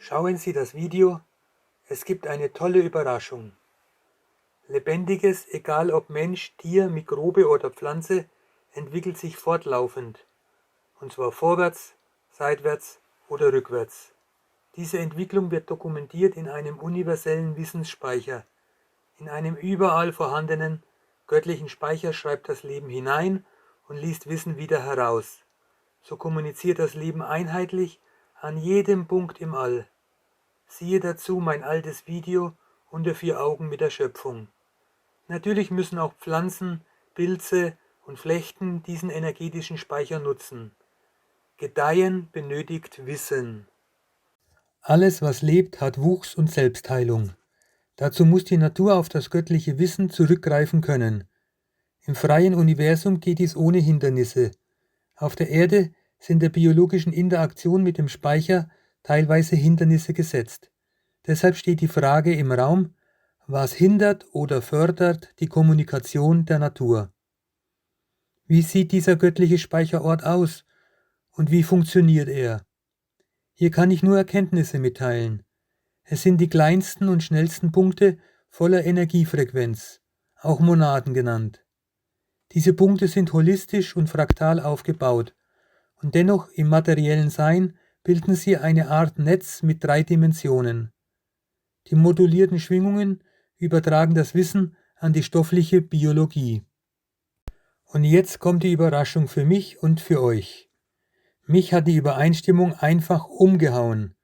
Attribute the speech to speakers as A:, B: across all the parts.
A: Schauen Sie das Video, es gibt eine tolle Überraschung. Lebendiges, egal ob Mensch, Tier, Mikrobe oder Pflanze, entwickelt sich fortlaufend, und zwar vorwärts, seitwärts oder rückwärts. Diese Entwicklung wird dokumentiert in einem universellen Wissensspeicher. In einem überall vorhandenen göttlichen Speicher schreibt das Leben hinein und liest Wissen wieder heraus. So kommuniziert das Leben einheitlich an jedem Punkt im All. Siehe dazu mein altes Video unter 4 Augen mit der Schöpfung. Natürlich müssen auch Pflanzen, Pilze und Flechten diesen energetischen Speicher nutzen. Gedeihen benötigt Wissen. Alles, was lebt, hat Wuchs und Selbstheilung. Dazu muss die Natur auf das göttliche Wissen zurückgreifen können. Im freien Universum geht dies ohne Hindernisse. Auf der Erde sind der biologischen Interaktion mit dem Speicher teilweise Hindernisse gesetzt. Deshalb steht die Frage im Raum, was hindert oder fördert die Kommunikation der Natur? Wie sieht dieser göttliche Speicherort aus und wie funktioniert er? Hier kann ich nur Erkenntnisse mitteilen. Es sind die kleinsten und schnellsten Punkte voller Energiefrequenz, auch Monaden genannt. Diese Punkte sind holistisch und fraktal aufgebaut und dennoch im materiellen Sein bilden sie eine Art Netz mit 3 Dimensionen. Die modulierten Schwingungen übertragen das Wissen an die stoffliche Biologie. Und jetzt kommt die Überraschung für mich und für euch. Mich hat die Übereinstimmung einfach umgehauen.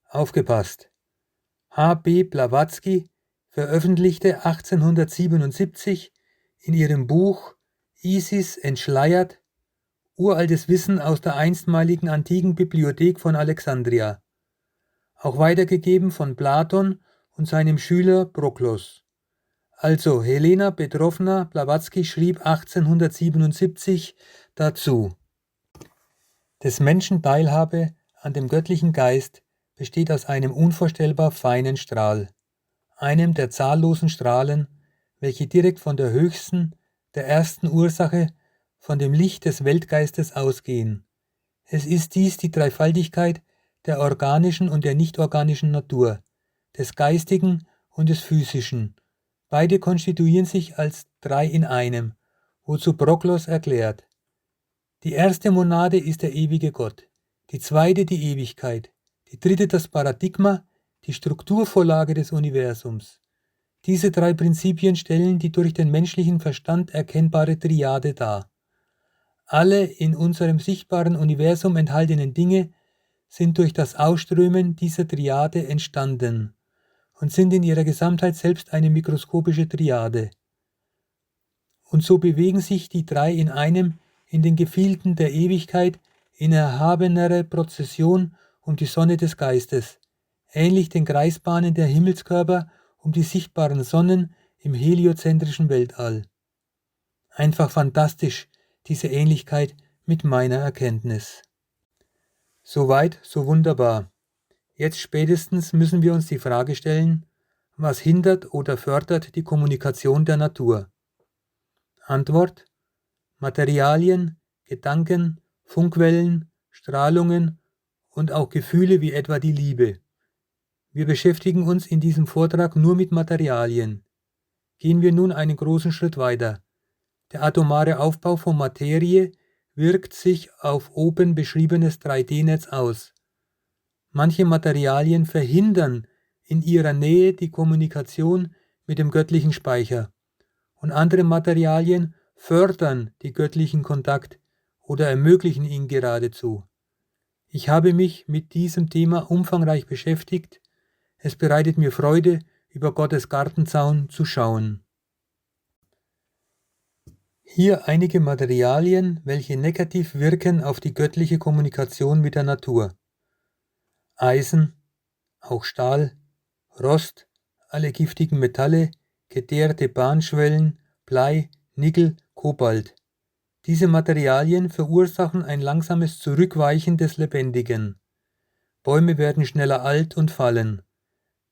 A: Aufgepasst! H.B. Blavatsky veröffentlichte 1877 in ihrem Buch Isis entschleiert uraltes Wissen aus der einstmaligen antiken Bibliothek von Alexandria, auch weitergegeben von Platon und seinem Schüler Proklos. Also Helena Petrovna Blavatsky schrieb 1877 dazu: Des Menschen Teilhabe an dem göttlichen Geist besteht aus einem unvorstellbar feinen Strahl, einem der zahllosen Strahlen, welche direkt von der höchsten, der ersten Ursache, von dem Licht des Weltgeistes ausgehen. Es ist dies die Dreifaltigkeit der organischen und der nichtorganischen Natur, des Geistigen und des Physischen. Beide konstituieren sich als 3 in einem, wozu Proklos erklärt: Die erste Monade ist der ewige Gott, die zweite die Ewigkeit, die dritte das Paradigma, die Strukturvorlage des Universums. Diese 3 Prinzipien stellen die durch den menschlichen Verstand erkennbare Triade dar. Alle in unserem sichtbaren Universum enthaltenen Dinge sind durch das Ausströmen dieser Triade entstanden und sind in ihrer Gesamtheit selbst eine mikroskopische Triade. Und so bewegen sich die 3 in einem in den Gefilden der Ewigkeit in erhabenerer Prozession um die Sonne des Geistes, ähnlich den Kreisbahnen der Himmelskörper um die sichtbaren Sonnen im heliozentrischen Weltall. Einfach fantastisch, diese Ähnlichkeit mit meiner Erkenntnis. Soweit, so wunderbar. Jetzt spätestens müssen wir uns die Frage stellen, was hindert oder fördert die Kommunikation der Natur? Antwort: Materialien, Gedanken, Funkwellen, Strahlungen und auch Gefühle wie etwa die Liebe. Wir beschäftigen uns in diesem Vortrag nur mit Materialien. Gehen wir nun einen großen Schritt weiter. Der atomare Aufbau von Materie wirkt sich auf oben beschriebenes 3D-Netz aus. Manche Materialien verhindern in ihrer Nähe die Kommunikation mit dem göttlichen Speicher und andere Materialien fördern den göttlichen Kontakt oder ermöglichen ihn geradezu. Ich habe mich mit diesem Thema umfangreich beschäftigt. Es bereitet mir Freude, über Gottes Gartenzaun zu schauen. Hier einige Materialien, welche negativ wirken auf die göttliche Kommunikation mit der Natur. Eisen, auch Stahl, Rost, alle giftigen Metalle, geteerte Bahnschwellen, Blei, Nickel, Kobalt. Diese Materialien verursachen ein langsames Zurückweichen des Lebendigen. Bäume werden schneller alt und fallen.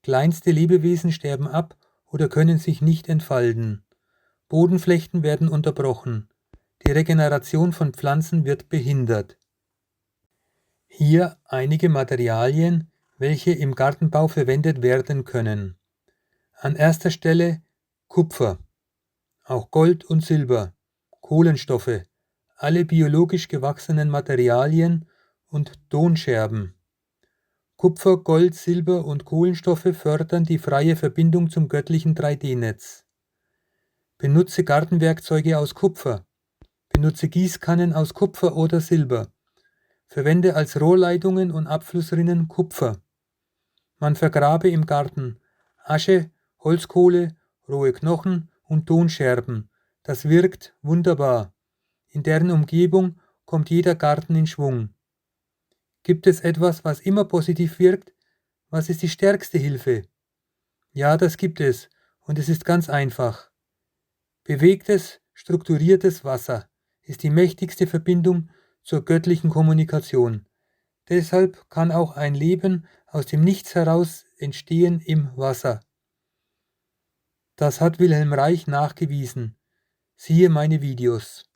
A: Kleinste Lebewesen sterben ab oder können sich nicht entfalten. Bodenflechten werden unterbrochen. Die Regeneration von Pflanzen wird behindert. Hier einige Materialien, welche im Gartenbau verwendet werden können. An erster Stelle Kupfer, auch Gold und Silber, Kohlenstoffe, alle biologisch gewachsenen Materialien und Tonscherben. Kupfer, Gold, Silber und Kohlenstoffe fördern die freie Verbindung zum göttlichen 3D-Netz. Benutze Gartenwerkzeuge aus Kupfer. Benutze Gießkannen aus Kupfer oder Silber. Verwende als Rohrleitungen und Abflussrinnen Kupfer. Man vergrabe im Garten Asche, Holzkohle, rohe Knochen und Tonscherben. Das wirkt wunderbar. In deren Umgebung kommt jeder Garten in Schwung. Gibt es etwas, was immer positiv wirkt? Was ist die stärkste Hilfe? Ja, das gibt es, und es ist ganz einfach. Bewegtes, strukturiertes Wasser ist die mächtigste Verbindung zur göttlichen Kommunikation. Deshalb kann auch ein Leben aus dem Nichts heraus entstehen im Wasser. Das hat Wilhelm Reich nachgewiesen. Siehe meine Videos.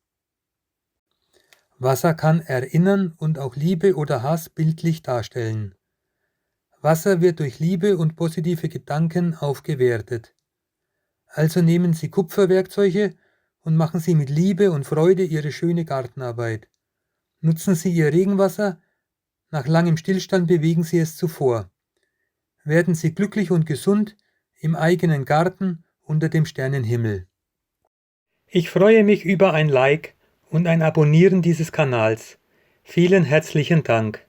A: Wasser kann erinnern und auch Liebe oder Hass bildlich darstellen. Wasser wird durch Liebe und positive Gedanken aufgewertet. Also nehmen Sie Kupferwerkzeuge und machen Sie mit Liebe und Freude Ihre schöne Gartenarbeit. Nutzen Sie Ihr Regenwasser, nach langem Stillstand bewegen Sie es zuvor. Werden Sie glücklich und gesund im eigenen Garten unter dem Sternenhimmel. Ich freue mich über ein Like und ein Abonnieren dieses Kanals. Vielen herzlichen Dank.